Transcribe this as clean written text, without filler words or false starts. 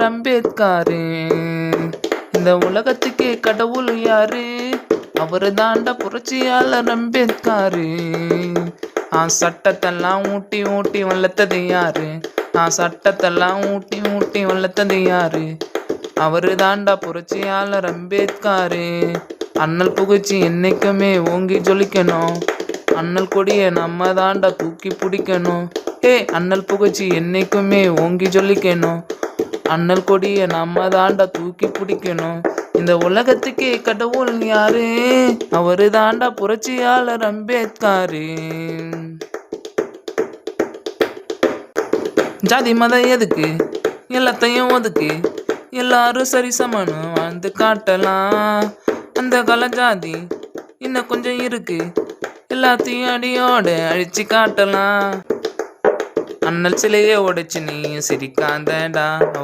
அம்பேத்காரு இந்த உலகத்துக்கே கடவுள் யாரு? அவரு தாண்டா புரட்சியாளர் அம்பேத்காரு. சட்டத்தெல்லாம் ஊட்டி ஊட்டி வளர்த்தது யாரு? சட்டத்தெல்லாம் ஊட்டி ஊட்டி வளர்த்தது யாரு? அவரு தாண்டா புரட்சியாளர் அம்பேத்காரு. அண்ணல் புகழ்ச்சி என்னைக்குமே ஓங்கி ஜொலிக்கணும். அண்ணல் கொடியை நம்ம தாண்டா தூக்கி பிடிக்கணும். அண்ணல் புகழ்ச்சி என்னைக்குமே ஓங்கி ஜொலிக்கணும். அண்ணல் கொடியை நம்ம தாண்டா தூக்கி பிடிக்கணும். இந்த உலகத்துக்கே கடவுள் யாரு? அவரு தாண்டா புரட்சியாளர் அம்பேத்காரு. ஜாதி மதம் எதுக்கு? எல்லாத்தையும் ஒதுக்கு. எல்லாரும் சரிசமனு வாழ்ந்து காட்டலாம். அந்த கால ஜாதி இன்னும் கொஞ்சம் இருக்கு. எல்லாத்தையும் அடியோட அழிச்சு காட்டலாம். அண்ணல் சிலையை உடைச்சு நீ சிரிக்காதடா.